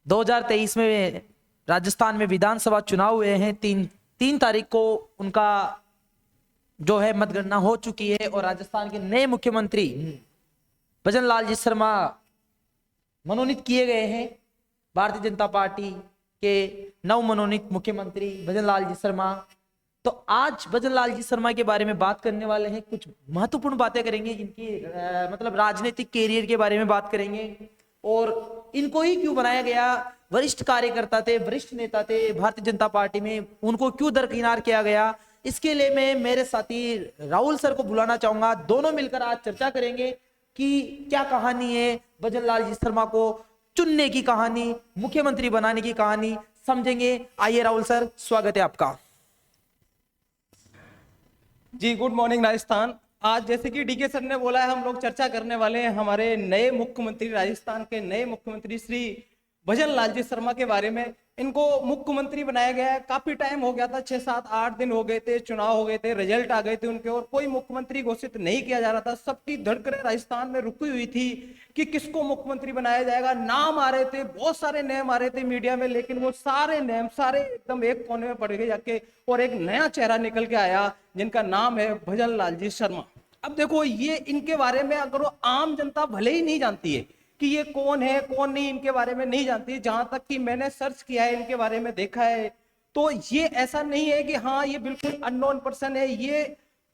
2023 में राजस्थान में विधानसभा चुनाव हुए हैं। तीन तारीख को उनका जो है मतगणना हो चुकी है और राजस्थान के नए मुख्यमंत्री भजन लाल जी शर्मा मनोनीत किए गए हैं। भारतीय जनता पार्टी के नव मनोनीत मुख्यमंत्री भजन लाल जी शर्मा। तो आज भजन लाल जी शर्मा के बारे में बात करने वाले हैं, कुछ महत्वपूर्ण बातें करेंगे, इनकी मतलब राजनीतिक कैरियर के बारे में बात करेंगे और इनको ही क्यों बनाया गया। वरिष्ठ कार्यकर्ता थे, वरिष्ठ नेता थे भारतीय जनता पार्टी में, उनको क्यों दरकिनार किया गया। इसके लिए मैं मेरे साथी राहुल सर को बुलाना चाहूंगा। दोनों मिलकर आज चर्चा करेंगे कि क्या कहानी है भजन लाल जी शर्मा को चुनने की कहानी, मुख्यमंत्री बनाने की कहानी समझेंगे। आइए राहुल सर, स्वागत है आपका। जी गुड मॉर्निंग राजस्थान। आज जैसे कि डीके सर ने बोला है, हम लोग चर्चा करने वाले हैं हमारे नए मुख्यमंत्री, राजस्थान के नए मुख्यमंत्री श्री भजन लाल जी शर्मा के बारे में। इनको मुख्यमंत्री बनाया गया है, काफी टाइम हो गया था, 6 7 8 दिन हो गए थे, चुनाव हो गए थे, रिजल्ट आ गए थे उनके और कोई मुख्यमंत्री घोषित नहीं किया जा रहा था। सबकी धड़कनें राजस्थान में रुकी हुई थी कि किसको मुख्यमंत्री बनाया जाएगा। नाम आ रहे थे, बहुत सारे नाम आ रहे थे मीडिया में, लेकिन वो सारे नाम सारे एकदम एक कोने में पड़ गए जाके और एक नया चेहरा निकल के आया जिनका नाम है भजन लाल जी शर्मा। अब देखो, ये इनके बारे में अगर वो आम जनता भले ही नहीं जानती है कि ये कौन है कौन नहीं, इनके बारे में नहीं जानती। जहां तक कि मैंने सर्च किया है, इनके बारे में देखा है, तो ये ऐसा नहीं है कि हाँ ये बिल्कुल अननोन पर्सन है। ये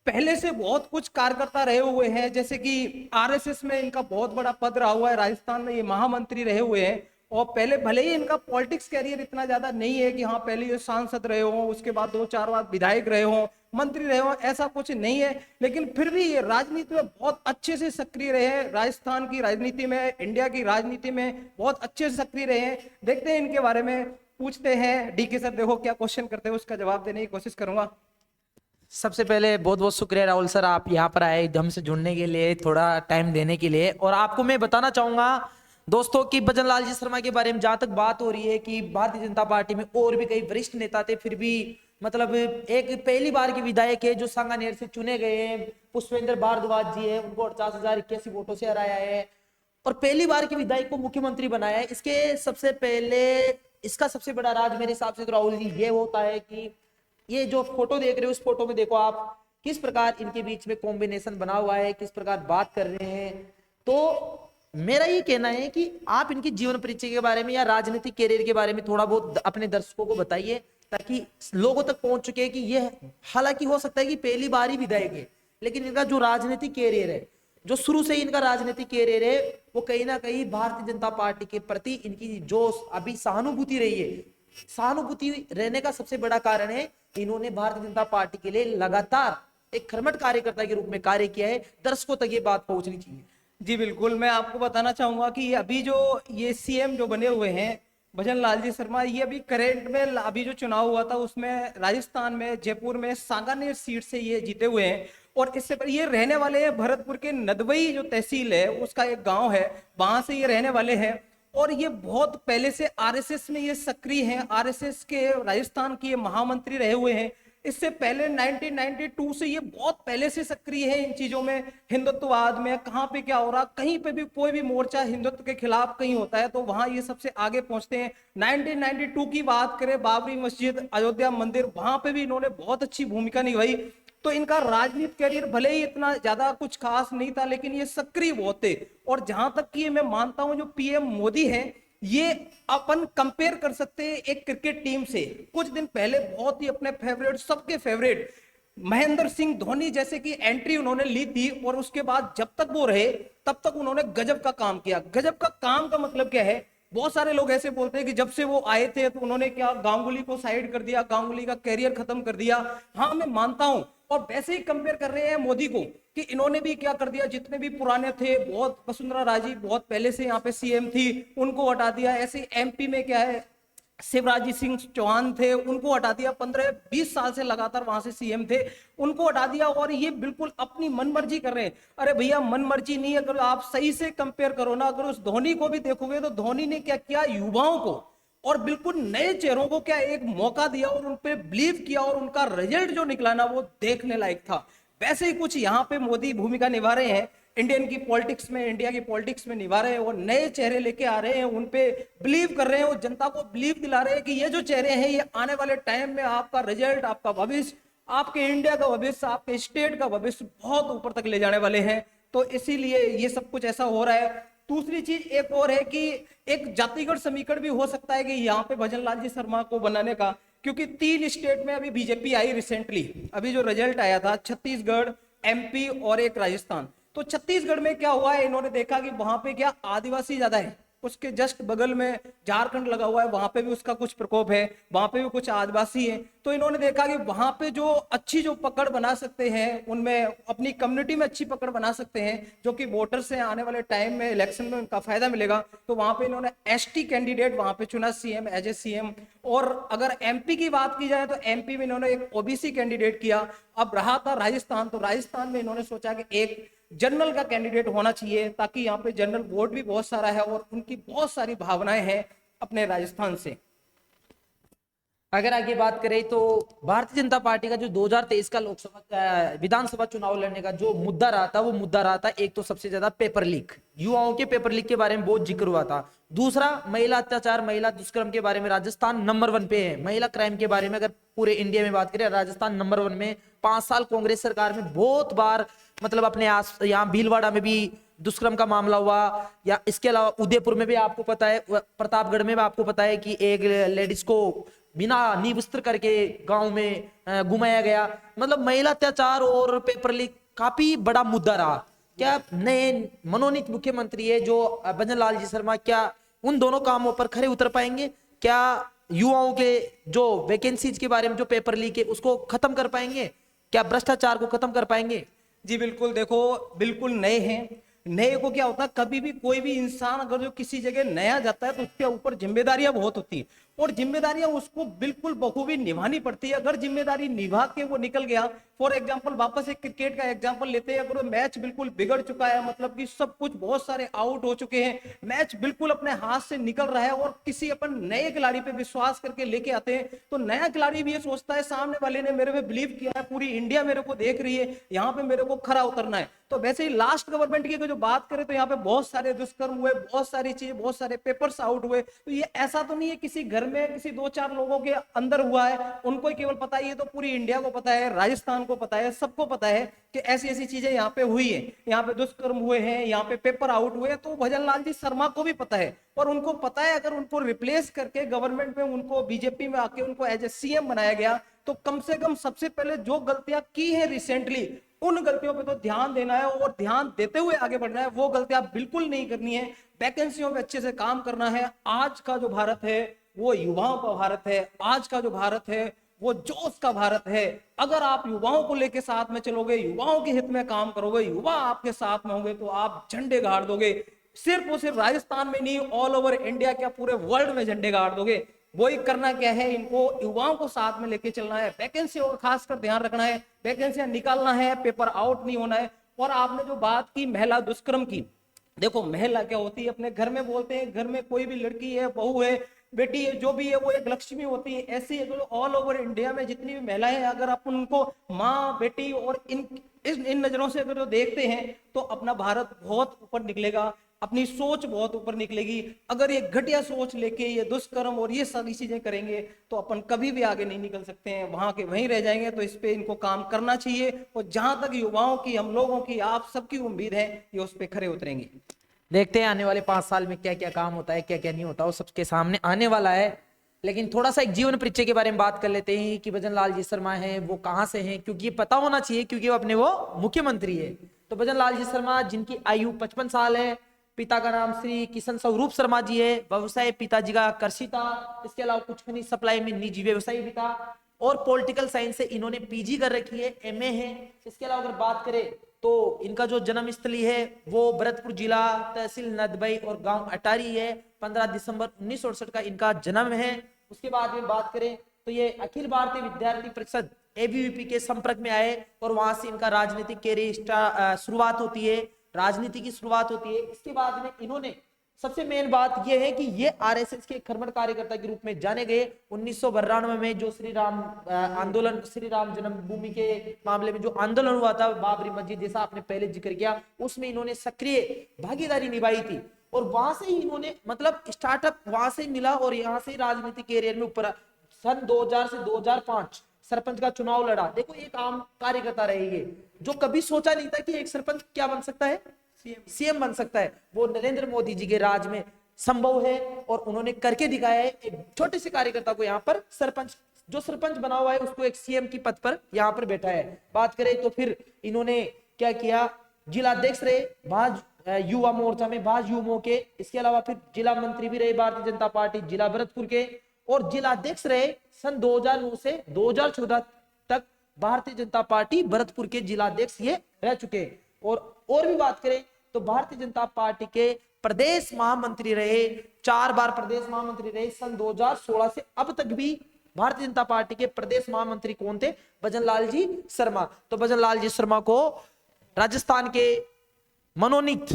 पहले से बहुत कुछ कार्यकर्ता रहे हुए हैं, जैसे कि आरएसएस में इनका बहुत बड़ा पद रहा हुआ है, राजस्थान में ये महामंत्री रहे हुए हैं। और पहले भले ही इनका पॉलिटिक्स कैरियर इतना ज्यादा नहीं है कि हाँ पहले ये सांसद रहे हो, उसके बाद 2-4 बार विधायक रहे हो, मंत्री रहे हो, ऐसा कुछ नहीं है। लेकिन फिर भी ये राजनीति में बहुत अच्छे से सक्रिय रहे हैं, राजस्थान की राजनीति में, इंडिया की राजनीति में बहुत अच्छे से सक्रिय रहे हैं। देखते हैं इनके बारे में, पूछते हैं डीके सर। देखो क्या क्वेश्चन करते हैं, उसका जवाब देने की कोशिश करूंगा। सबसे पहले बहुत बहुत शुक्रिया राहुल सर, आप यहाँ पर आए हमसे जुड़ने के लिए, थोड़ा टाइम देने के लिए। और आपको मैं बताना चाहूंगा दोस्तों कि भजन लाल जी शर्मा के बारे में जहां तक बात हो रही है कि भारतीय जनता पार्टी में और भी कई वरिष्ठ नेता थे, फिर भी मतलब एक पहली बार के विधायक है जो सांगानेर से चुने गए हैं। पुष्पेंद्र भारद्वाज जी है, उनको 48,081 वोटों से हराया है और पहली बार के विधायक को मुख्यमंत्री बनाया है। इसके सबसे पहले इसका सबसे बड़ा राज मेरे हिसाब से तो राहुल जी ये होता है कि ये जो फोटो देख रहे हो, उस फोटो में देखो आप किस प्रकार इनके बीच में कॉम्बिनेशन बना हुआ है, किस प्रकार बात कर रहे हैं। तो मेरा ये कहना है कि आप इनकी जीवन परिचय के बारे में या राजनीतिक कैरियर के बारे में थोड़ा बहुत अपने दर्शकों को बताइए, ताकि लोगों तक पहुंच चुके कि ये हालांकि हो सकता है कि पहली बार ही विधायक है, लेकिन इनका जो राजनीतिक कैरियर है, जो शुरू से ही इनका राजनीतिक कैरियर है, वो कहीं ना कहीं भारतीय जनता पार्टी के प्रति इनकी जो अभी सहानुभूति रही है, सहानुभूति रहने का सबसे बड़ा कारण है इन्होंने भारतीय जनता पार्टी के लिए लगातार एक कर्मठ कार्यकर्ता के रूप में कार्य किया है। दर्शकों तक ये बात पहुंचनी चाहिए। जी बिल्कुल, मैं आपको बताना चाहूंगा कि अभी जो ये सीएम जो बने हुए हैं भजन लाल जी शर्मा, ये अभी करेंट में अभी जो चुनाव हुआ था उसमें राजस्थान में जयपुर में सांगानेर सीट से ये जीते हुए हैं। और इससे पर ये रहने वाले हैं भरतपुर के नदवई जो तहसील है उसका एक गांव है, वहां से ये रहने वाले हैं। और ये बहुत पहले से आरएसएस में ये सक्रिय हैं, आरएसएस के राजस्थान के ये महामंत्री रहे हुए हैं। इससे पहले 1992 से ये बहुत पहले से सक्रिय है इन चीजों में, हिंदुत्ववाद में, कहाँ पे क्या हो रहा, कहीं पे भी कोई भी मोर्चा हिंदुत्व के खिलाफ कहीं होता है तो वहां ये सबसे आगे पहुंचते हैं। 1992 की बात करें, बाबरी मस्जिद, अयोध्या मंदिर, वहां पे भी इन्होंने बहुत अच्छी भूमिका निभाई। तो इनका राजनीतिक कैरियर भले ही इतना ज्यादा कुछ खास नहीं था, लेकिन ये सक्रिय बहुत थे। और जहां तक कि मैं मानता हूं जो पीएम मोदी है, ये अपन कंपेयर कर सकते हैं एक क्रिकेट टीम से। कुछ दिन पहले बहुत ही अपने फेवरेट, सबके फेवरेट महेंद्र सिंह धोनी जैसे की एंट्री उन्होंने ली थी और उसके बाद जब तक वो रहे तब तक उन्होंने गजब का काम किया। गजब का काम का मतलब क्या है, बहुत सारे लोग ऐसे बोलते हैं कि जब से वो आए थे तो उन्होंने क्या गांगुली को साइड कर दिया, गांगुली का कैरियर खत्म कर दिया। हाँ मैं मानता हूं, और वैसे ही कंपेयर कर रहे हैं मोदी को कि इन्होंने भी क्या कर दिया, जितने भी पुराने थे, बहुत वसुंधरा राजे बहुत पहले से यहाँ पे सीएम थी, उनको हटा दिया। ऐसे एमपी में क्या है, शिवराज सिंह चौहान थे, उनको हटा दिया, 15-20 साल से लगातार वहां से सीएम थे, उनको हटा दिया। और ये बिल्कुल अपनी मनमर्जी कर रहे हैं। अरे भैया मनमर्जी नहीं, अगर आप सही से कंपेयर करो ना, अगर उस धोनी को भी देखोगे तो धोनी ने क्या किया, युवाओं को और बिल्कुल नए चेहरों को क्या एक मौका दिया और उन पे बिलीव किया और उनका रिजल्ट जो निकला ना वो देखने लायक था। वैसे ही कुछ यहाँ पे मोदी भूमिका निभा रहे हैं। इंडियन की पॉलिटिक्स में, इंडिया की पॉलिटिक्स में निभा रहे हैं, वो नए चेहरे लेके आ रहे हैं, उन पे बिलीव कर रहे हैं, वो जनता को बिलीव दिला रहे हैं कि ये जो चेहरे हैं ये आने वाले टाइम में आपका रिजल्ट, आपका भविष्य, आपके इंडिया का भविष्य, आपके स्टेट का भविष्य बहुत ऊपर तक ले जाने वाले हैं। तो इसीलिए ये सब कुछ ऐसा हो रहा है। दूसरी चीज एक और है कि एक जातिगत समीकरण भी हो सकता है कि यहाँ पे भजन लाल जी शर्मा को बनाने का, क्योंकि 3 स्टेट में अभी बीजेपी आई रिसेंटली, अभी जो रिजल्ट आया था छत्तीसगढ़, एमपी और एक राजस्थान। तो छत्तीसगढ़ में क्या हुआ है, इन्होंने देखा कि वहां पे क्या आदिवासी ज्यादा है, उसके जस्ट बगल में झारखंड लगा हुआ है, वहां पे भी उसका कुछ प्रकोप है, वहां पे भी कुछ आदिवासी है। तो इन्होंने देखा कि वहां पे जो अच्छी जो पकड़ बना सकते हैं, उनमें अपनी कम्युनिटी में अच्छी पकड़ बना सकते हैं, जो कि वोटर से आने वाले टाइम में इलेक्शन में उनका फायदा मिलेगा। तो वहां पे इन्होंने एसटी कैंडिडेट वहां पे चुना सीएम, एज ए सीएम। और अगर एमपी की बात की जाए तो एमपी में इन्होंने एक ओबीसी कैंडिडेट किया। अब रहा था राजस्थान, तो राजस्थान में इन्होंने सोचा कि एक जनरल का कैंडिडेट होना चाहिए, ताकि यहाँ पे जनरल वोट भी बहुत सारा है और उनकी बहुत सारी भावनाएं हैं अपने राजस्थान से। अगर आगे बात करें तो भारतीय जनता पार्टी का जो 2023 का लोकसभा विधानसभा चुनाव लड़ने का जो मुद्दा रहा था, वो मुद्दा रहा था एक तो सबसे ज्यादा पेपर लीक, युवाओं के पेपर लीक के बारे में बहुत जिक्र हुआ था। दूसरा महिला अत्याचार, महिला दुष्कर्म के बारे में राजस्थान नंबर 1 पे है। महिला क्राइम के बारे में अगर पूरे इंडिया में बात करें, राजस्थान नंबर 1 में। 5 साल कांग्रेस सरकार में बहुत बार मतलब अपने आस यहाँ भीलवाड़ा में भी दुष्कर्म का मामला हुआ, या इसके अलावा उदयपुर में भी आपको पता है, प्रतापगढ़ में भी आपको पता है कि एक लेडीज को बिना निवस्त्र करके गांव में घुमाया गया। मतलब महिला अत्याचार और पेपर लीक काफी बड़ा मुद्दा रहा। क्या नए मनोनीत मुख्यमंत्री है जो भजन लाल जी शर्मा, क्या उन दोनों कामों पर खरे उतर पाएंगे? क्या युवाओं के जो वैकेंसीज के बारे में जो पेपर लीक है उसको खत्म कर पाएंगे? क्या भ्रष्टाचार को खत्म कर पाएंगे? जी बिल्कुल, देखो बिल्कुल नए हैं। नए को क्या होता है, कभी भी कोई भी इंसान अगर जो किसी जगह नया जाता है तो उसके ऊपर जिम्मेदारियां बहुत होती है, और जिम्मेदारियां उसको बिल्कुल बखूबी निभानी पड़ती है। अगर जिम्मेदारी निभा के वो निकल गया, फॉर एग्जांपल वापस एक क्रिकेट का एग्जांपल लेते हैं, अगर वो मैच बिल्कुल बिगड़ चुका है, मतलब कि सब कुछ बहुत सारे आउट हो चुके हैं, मैच बिल्कुल अपने हाथ से निकल रहा है, और किसी अपन नए खिलाड़ी पे विश्वास करके लेके आते हैं, तो नया खिलाड़ी भी ये सोचता है सामने वाले ने मेरे पे बिलीव किया है, पूरी इंडिया मेरे को देख रही है, यहाँ पे मेरे को खरा उतरना है। तो वैसे ही लास्ट गवर्नमेंट की जो बात करें तो यहाँ पे बहुत सारे दुष्कर्म हुए, बहुत सारी चीजें, बहुत सारे पेपर्स आउट हुए। तो ये ऐसा तो नहीं है किसी घर में किसी 2-4 लोगों के अंदर हुआ है, उनको ही केवल पता है, ये तो पूरी इंडिया को पता है, राजस्थान को पता है, सबको पता है कि ऐसी ऐसी चीजें यहाँ पे हुई है, यहाँ पे दुष्कर्म हुए हैं, यहाँ पे पेपर आउट हुए हैं। तो भजन लाल जी शर्मा को भी पता है, और उनको पता है अगर उनको रिप्लेस करके गवर्नमेंट में उनको बीजेपी में आके उनको एज ए सीएम बनाया गया, तो कम से कम सबसे पहले जो गलतियां की है रिसेंटली, उन गलतियों पे तो ध्यान देना है, और ध्यान देते हुए आगे बढ़ना है। वो गलतियां बिल्कुल नहीं करनी है, वैकेंसियों पे अच्छे से काम करना है। आज का जो भारत है वो युवाओं का भारत है, आज का जो भारत है वो जोश का भारत है। अगर आप युवाओं को लेके साथ में चलोगे, युवाओं के हित में काम करोगे, युवा आपके साथ में होंगे, तो आप झंडे गाड़ दोगे। सिर्फ और सिर्फ राजस्थान में नहीं, ऑल ओवर इंडिया, क्या पूरे वर्ल्ड में झंडे गाड़ दोगे। वही करना क्या है, इनको युवाओं को साथ में लेके चलना है, वैकेंसी और खासकर ध्यान रखना है, वैकेंसियां निकालना है, पेपर आउट नहीं होना है। और आपने जो बात की महिला दुष्कर्म की, देखो महिला क्या होती है, अपने घर में बोलते हैं घर में कोई भी लड़की है, बहू है, बेटी है, जो भी है वो एक लक्ष्मी होती है। ऐसी ऑल ओवर इंडिया में जितनी भी महिलाएं हैं, अगर आप उनको माँ बेटी और इन नजरों से अगर देखते हैं तो अपना भारत बहुत ऊपर निकलेगा, अपनी सोच बहुत ऊपर निकलेगी। अगर ये घटिया सोच लेके ये दुष्कर्म और ये सारी चीजें करेंगे तो अपन कभी भी आगे नहीं निकल सकते हैं, वहां के वहीं रह जाएंगे। तो इस पे इनको काम करना चाहिए, और जहां तक युवाओं की, हम लोगों की, आप सबकी उम्मीद है, ये उस पे खरे उतरेंगे। देखते हैं आने वाले 5 साल में क्या क्या काम होता है, क्या क्या नहीं होता, वो सबके सामने आने वाला है। लेकिन थोड़ा सा एक जीवन परिचय के बारे में बात कर लेते हैं कि भजन लाल जी शर्मा है वो कहाँ से हैं, क्योंकि ये पता होना चाहिए, क्योंकि वो अपने वो मुख्यमंत्री है। तो भजन लाल जी शर्मा, जिनकी आयु 55 साल है, पिता का नाम श्री किशन स्वरूप शर्मा जी है, व्यवसाय पिताजी का कृषि था, इसके अलावा कुछ खनिज सप्लाई में निजी व्यवसाय भी था, और पॉलिटिकल साइंस से इन्होंने पीजी कर रखी है, एमए है। इसके अलावा अगर बात करें तो इनका जो जन्म स्थली है वो भरतपुर जिला, तहसील नदबई और गांव अटारी है। 15 दिसंबर 1968 का इनका जन्म है। उसके बाद में बात करें तो ये अखिल भारतीय विद्यार्थी परिषद एबीवीपी के संपर्क में आए, और वहां से इनका राजनीतिक कैरियर शुरुआत होती है, राजनीति की शुरुआत होती है। इसके बाद में इन्होंने सबसे मेन बात यह है कि ये आरएसएस के खरमट कार्यकर्ता के रूप में जाने गए। 1992 में जो श्री राम आंदोलन, श्री राम जन्मभूमि के मामले में जो आंदोलन हुआ था, बाबरी मस्जिद, जैसा आपने पहले जिक्र किया, उसमें इन्होंने सक्रिय भागीदारी निभाई थी और वहां से ही इन्होंने मतलब स्टार्टअप वहां से मिला और यहाँ से राजनीतिक कैरियर में ऊपर सन 2000 से 2005 सरपंच का चुनाव लड़ा। देखो एक आम कार्यकर्ता रहेंगे जो कभी सोचा नहीं था कि एक सरपंच क्या बन सकता है, सीएम बन सकता है। वो नरेंद्र मोदी जी के राज में संभव है और उन्होंने करके दिखाया है। एक छोटे से कार्यकर्ता को यहाँ पर सरपंच, जो सरपंच बना हुआ है उसको एक सीएम की पद पर यहाँ पर बैठा है। बात करें तो फिर इन्होंने क्या किया, जिलाध्यक्ष रहे भाजपा युवा मोर्चा में, भाजपा युवा के, इसके अलावा फिर जिला मंत्री भी रहे भारतीय जनता पार्टी जिला भरतपुर के, और जिलाध्यक्ष रहे सन 2009 से 2014 तक भारतीय जनता पार्टी भरतपुर के जिलाध्यक्ष ये रह चुके। और भी बात करें तो भारतीय जनता पार्टी के प्रदेश महामंत्री रहे, 4 बार प्रदेश महामंत्री रहे सन 2016 से अब तक भी। भारतीय जनता पार्टी के प्रदेश महामंत्री कौन थे, भजन लाल जी शर्मा। तो भजन लाल जी शर्मा को राजस्थान के मनोनीत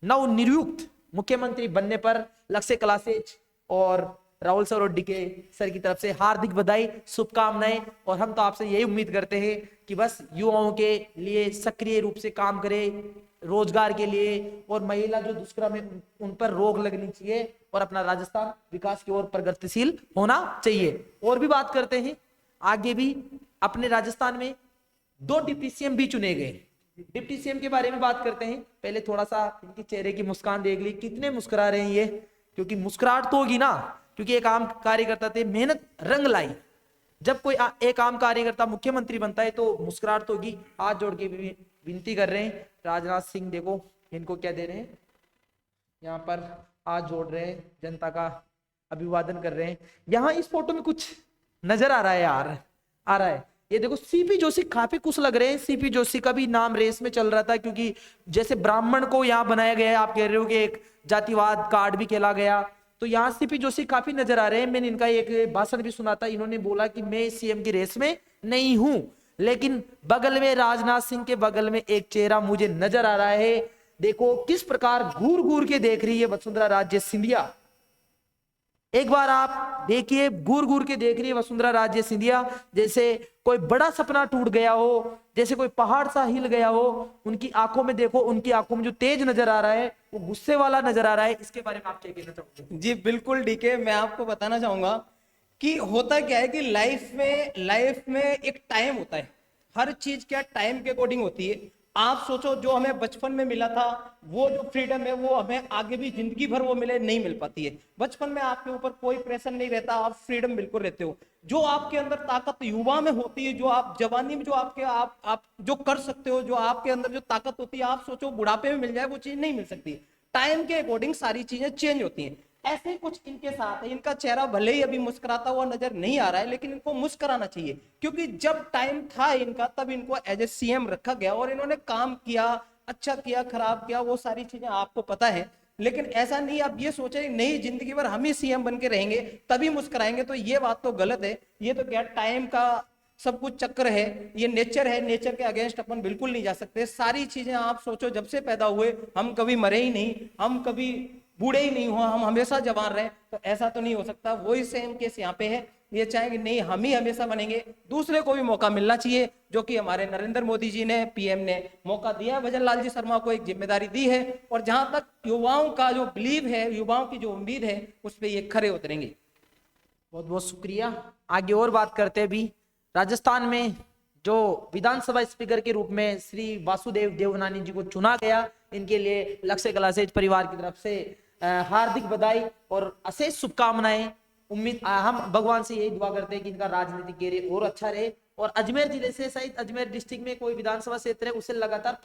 नवनियुक्त मुख्यमंत्री बनने पर लक्ष्य कलासेज और राहुल सर और डीके सर की तरफ से हार्दिक बधाई, शुभकामनाएं। और हम तो आपसे यही उम्मीद करते हैं कि बस युवाओं के लिए सक्रिय रूप से काम करें, रोजगार के लिए, और महिला जो दुष्कर्म है उन पर रोक लगनी चाहिए और अपना राजस्थान विकास की ओर प्रगतिशील होना चाहिए। और भी बात करते हैं, आगे भी अपने राजस्थान में 2 डिप्टी सीएम भी चुने गए। डिप्टी सीएम के बारे में बात करते हैं। पहले थोड़ा सा इनके चेहरे की मुस्कान देख ली, कितने मुस्कुरा रहे हैं ये, क्योंकि मुस्कुराहट तो होगी ना, क्योंकि एक आम कार्यकर्ता थे, मेहनत रंग लाई। जब कोई एक आम कार्यकर्ता मुख्यमंत्री बनता है तो मुस्कुराहट तो होगी। हाथ जोड़ के भी विनती कर रहे हैं। राजनाथ सिंह देखो इनको क्या दे रहे हैं, यहाँ पर हाथ जोड़ रहे हैं, जनता का अभिवादन कर रहे हैं। यहाँ इस फोटो में कुछ नजर आ रहा है यार, आ रहा है, ये देखो सीपी जोशी काफी कुछ लग रहे हैं। सीपी जोशी का भी नाम रेस में चल रहा था, क्योंकि जैसे ब्राह्मण को यहाँ बनाया गया है, आप कह रहे हो कि एक जातिवाद कार्ड भी खेला गया, तो यहाँ सीपी जोशी काफी नजर आ रहे हैं। मैंने इनका एक भाषण भी सुना था, इन्होंने बोला कि मैं सीएम की रेस में नहीं हूं, लेकिन बगल में राजनाथ सिंह के बगल में एक चेहरा मुझे नजर आ रहा है। देखो किस प्रकार घूर घूर के देख रही है वसुंधरा राजे सिंधिया। एक बार आप देखिए, घूर घूर के देख रही है वसुंधरा राजे सिंधिया, जैसे कोई बड़ा सपना टूट गया हो, जैसे कोई पहाड़ सा हिल गया हो। उनकी आंखों में देखो, उनकी आंखों में जो तेज नजर आ रहा है वो गुस्से वाला नजर आ रहा है। इसके बारे में आप क्या कहना चाहोगे? जी बिल्कुल डीके, मैं आपको बताना चाहूंगा कि होता क्या है कि लाइफ में एक टाइम होता है। हर चीज क्या टाइम के अकॉर्डिंग होती है। आप सोचो जो हमें बचपन में मिला था वो जो फ्रीडम है वो हमें आगे भी जिंदगी भर वो मिले नहीं मिल पाती है। बचपन में आपके ऊपर कोई प्रेशर नहीं रहता, आप फ्रीडम बिल्कुल रहते हो। जो आपके अंदर ताकत युवा में होती है, जो आप जवानी में जो आपके आप जो कर सकते हो, जो आपके अंदर जो ताकत होती है, आप सोचो बुढ़ापे में मिल जाए वो चीज नहीं मिल सकती। टाइम के अकॉर्डिंग सारी चीजें चेंज होती हैं। ऐसे ही कुछ इनके साथ है। इनका चेहरा भले ही अभी मुस्कुराता हुआ नजर नहीं आ रहा है, लेकिन इनको मुस्कुराना चाहिए, क्योंकि जब टाइम था इनका तब इनको एज ए सीएम रखा गया और इन्होंने काम किया, अच्छा किया, खराब किया, वो सारी चीजें आपको पता है। लेकिन ऐसा नहीं आप ये सोचे नहीं जिंदगी भर हम ही सीएम बन के रहेंगे तभी मुस्कुराएंगे, तो ये बात तो गलत है। ये तो क्या टाइम का सब कुछ चक्र है, ये नेचर है, नेचर के अगेंस्ट अपन बिल्कुल नहीं जा सकते। सारी चीजें आप सोचो, जब से पैदा हुए हम कभी मरे ही नहीं, हम कभी बूढ़े ही नहीं हुआ, हम हमेशा जवान रहे, तो ऐसा तो नहीं हो सकता। वही सेम केस यहाँ पे है। ये चाहेंगे नहीं हम ही हमेशा बनेंगे, दूसरे को भी मौका मिलना चाहिए, जो कि हमारे नरेंद्र मोदी जी ने, पीएम ने मौका दिया। भजन लाल जी शर्मा को एक जिम्मेदारी दी है और जहां तक युवाओं का जो बिलीव है, युवाओं की जो उम्मीद है, उस पर ये खरे उतरेंगे। बहुत बहुत शुक्रिया। आगे और बात करते हैं। भी राजस्थान में जो विधानसभा स्पीकर के रूप में श्री वासुदेव देवनानी जी को चुना गया, इनके लिए लक्ष्य कलासेज परिवार की तरफ से हार्दिक बधाई और अशेष शुभकामनाएं। उम्मीद हम भगवान से यही दुआ करते हैं कि इनका राजनीतिक कैरियर और अच्छा रहे। और अजमेर जिले से, शायद अजमेर डिस्ट्रिक्ट में कोई विधानसभा क्षेत्र है, उसे लगातार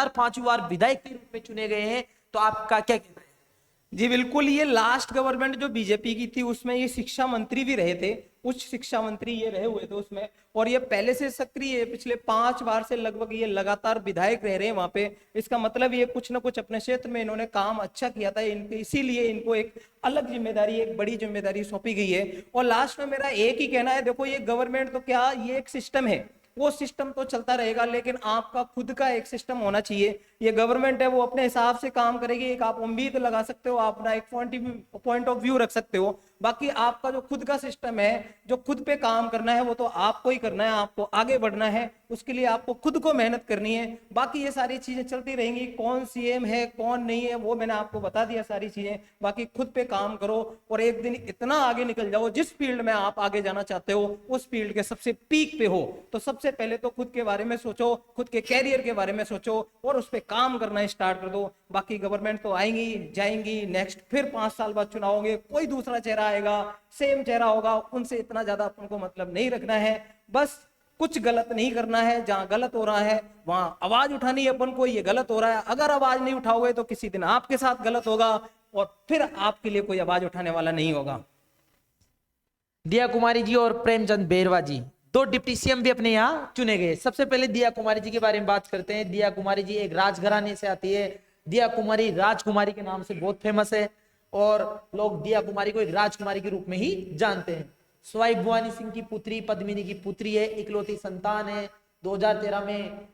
पांचवी बार विधायक के रूप में चुने गए हैं। तो आपका क्या कहना है? जी बिल्कुल, ये लास्ट गवर्नमेंट जो बीजेपी की थी उसमें ये शिक्षा मंत्री भी रहे थे, उच्च शिक्षा मंत्री ये रहे हुए थे उसमें, और ये पहले से सक्रिय है। पिछले 5 बार से लगभग ये लगातार विधायक रह रहे हैं वहां पे। इसका मतलब ये कुछ ना कुछ अपने क्षेत्र में इन्होंने काम अच्छा किया था, इसीलिए इनको एक अलग जिम्मेदारी, एक बड़ी जिम्मेदारी सौंपी गई है। और लास्ट में मेरा एक ही कहना है, देखो ये गवर्नमेंट तो क्या, ये एक सिस्टम है, वो सिस्टम तो चलता रहेगा, लेकिन आपका खुद का एक सिस्टम होना चाहिए। ये गवर्नमेंट है वो अपने हिसाब से काम करेगी, एक आप उम्मीद लगा सकते हो, आप अपना एक पॉइंट ऑफ व्यू रख सकते हो। बाकी आपका जो खुद का सिस्टम है, जो खुद पे काम करना है, वो तो आपको ही करना है, आपको आगे बढ़ना है, उसके लिए आपको खुद को मेहनत करनी है। बाकी ये सारी चीजें चलती रहेंगी, कौन सीएम है कौन नहीं है वो मैंने आपको बता दिया सारी चीजें। बाकी खुद पे काम करो और एक दिन इतना आगे निकल जाओ, जिस फील्ड में आप आगे जाना चाहते हो उस फील्ड के सबसे पीक पे हो, तो सबसे पहले तो खुद के बारे में सोचो, खुद के कैरियर के बारे में सोचो और उस पर काम करना स्टार्ट कर दो। बाकी गवर्नमेंट तो आएंगी जाएंगी, नेक्स्ट फिर 5 साल बाद चुनाव होंगे, कोई दूसरा चेहरा आएगा, सेम चेहरा होगा, उनसे इतना ज्यादा अपन को मतलब नहीं रखना है। बस कुछ गलत नहीं करना है, जहां गलत हो रहा है वहां आवाज उठानी है अपन को, ये गलत हो रहा है। अगर आवाज नहीं उठाओगे तो किसी दिन आपके साथ गलत होगा और फिर आपके लिए कोई आवाज उठाने वाला नहीं होगा। दिया कुमारी जी और प्रेमचंद बेरवा जी, दो डिप्टी सीएम भी अपने यहाँ चुने गए। सबसे पहले दिया कुमारी जी के बारे में बात करते हैं। दिया कुमारी जी एक राजघराने से आती है। दिया कुमारी राजकुमारी के नाम से बहुत फेमस है और लोग दिया कुमारी को एक राजकुमारी के रूप में ही जानते हैं। सवाई भवानी सिंह की पुत्री, पद्मिनी की पुत्री है, इकलौती संतान है। 2013 में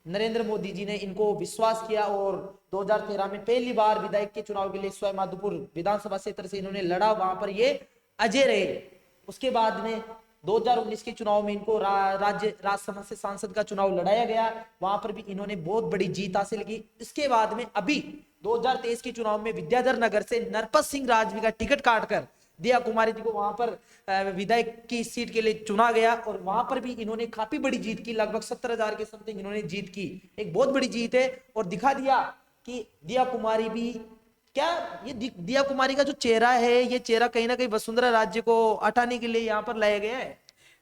नरेंद्र मोदी जी ने इनको विश्वास किया और 2013 में पहली बार विधायक के चुनाव के लिए सवाई माधोपुर विधानसभा क्षेत्र से इन्होंने लड़ा, वहां पर ये अजय रहे। उसके बाद में 2019 के चुनाव में इनको राज्यसभा से सांसद का चुनाव लड़ाया गया, वहां पर भी इन्होंने बहुत बड़ी जीत हासिल की। इसके बाद में अभी 2023 के चुनाव में विद्याधर नगर से नरपत सिंह राजवी का टिकट काटकर दिया कुमारी जी को वहां पर विधायक की सीट के लिए चुना गया और वहां पर भी इन्होंने काफी बड़ी जीत की, लगभग 70,000 के समथिंग इन्होंने जीत की। एक बहुत बड़ी जीत है और दिखा दिया कि दिया कुमारी भी क्या, ये दिया कुमारी का जो चेहरा है, ये चेहरा कहीं ना कहीं वसुंधरा राज्य को हटाने के लिए यहाँ पर लाया गया है।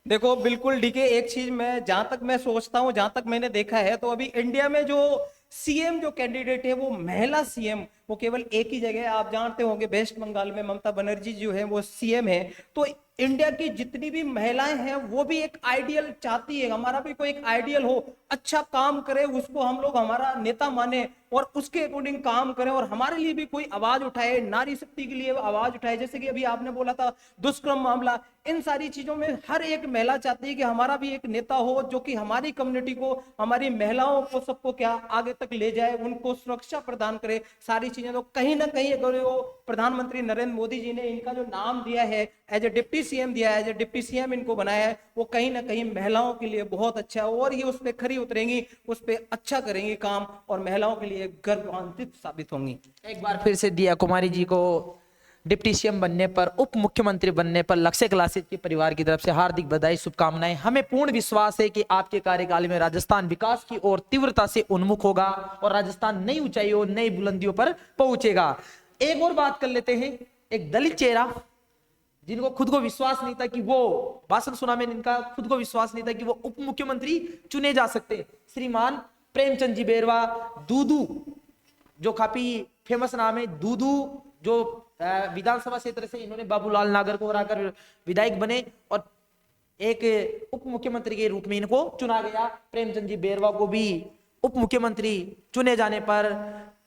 देखो बिल्कुल डीके, एक चीज मैं जहां तक मैं सोचता हूं, जहां तक मैंने देखा है, तो अभी इंडिया में जो सीएम जो कैंडिडेट है वो महिला सीएम वो केवल एक ही जगह है। आप जानते होंगे वेस्ट बंगाल में ममता बनर्जी जो है वो सीएम है। तो इंडिया की जितनी भी महिलाएं हैं वो भी एक आइडियल चाहती है, हमारा भी कोई एक आइडियल हो, अच्छा काम करे, उसको हम लोग हमारा नेता माने और उसके अकॉर्डिंग काम करें और हमारे लिए भी कोई आवाज उठाए, नारी शक्ति के लिए आवाज उठाए। जैसे कि अभी आपने बोला था दुष्कर्म मामला, इन सारी चीजों में हर एक महिला चाहती है कि हमारा भी एक नेता हो जो कि हमारी कम्युनिटी को, हमारी महिलाओं को, सबको क्या आगे तक ले जाए, उनको सुरक्षा प्रदान करे, सारी चीजें। तो कहीं ना कहीं अगर वो प्रधानमंत्री नरेंद्र मोदी जी ने इनका जो नाम दिया है, एज ए डिप्टी सीएम दिया है, एज ए डिप्टी सीएम इनको बनाया है, वो कहीं ना कहीं महिलाओं के लिए बहुत अच्छा है और ये उस पर खरी उतरेंगी, उस पर अच्छा करेंगी काम और महिलाओं के लिए गर्वान्वित साबित होंगी। एक बार फिर से दिया कुमारी जी को डिप्टी सीएम बनने पर, उप मुख्यमंत्री बनने पर लक्ष्य क्लासेज के परिवार की तरफ से हार्दिक बधाई, शुभकामनाएं। हमें पूर्ण विश्वास है कि आपके कार्यकाल में राजस्थान विकास की ओर तीव्रता से उन्मुख होगा और राजस्थान नई ऊंचाइयों, नई बुलंदियों पर पहुंचेगा। एक और बात कर लेते हैं, एक दलित चेहरा जिनको खुद को विश्वास नहीं था कि वो, भाषण सुना मैंने इनका, खुद को विश्वास नहीं था कि वो उप मुख्यमंत्री चुने जा सकते, श्रीमान प्रेमचंद जी बेरवा, दूदू, जो काफी फेमस नाम है, दूदू, जो विधानसभा क्षेत्र से इन्होंने बाबूलाल नागर को हराकर विधायक बने और एक उप मुख्यमंत्री के रूप में इनको चुना गया। प्रेमचंद जी बेरवा को भी उप मुख्यमंत्री चुने जाने पर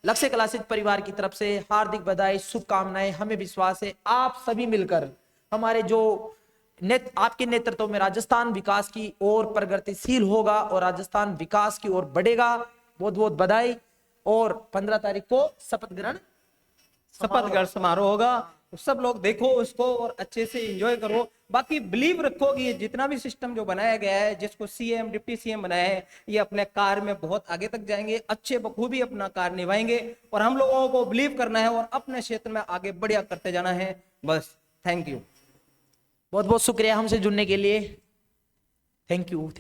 लक्ष्य क्लासेज परिवार की तरफ से हार्दिक बधाई, शुभकामनाएं। हमें विश्वास है आप सभी मिलकर हमारे जो आपके नेतृत्व में राजस्थान विकास की ओर प्रगतिशील होगा और राजस्थान विकास की ओर बढ़ेगा। बहुत बहुत बधाई। और 15 तारीख को शपथ ग्रहण समारोह होगा, सब लोग देखो उसको और अच्छे से एंजॉय करो। बाकी बिलीव रखो कि ये जितना भी सिस्टम जो बनाया गया है, जिसको सीएम डिप्टी सीएम बनाया है, ये अपने कार्य में बहुत आगे तक जाएंगे, अच्छे बखूबी अपना कार्य निभाएंगे और हम लोगों को बिलीव करना है और अपने क्षेत्र में आगे बढ़िया करते जाना है। बस, थैंक यू, बहुत बहुत शुक्रिया हमसे जुड़ने के लिए। Thank you.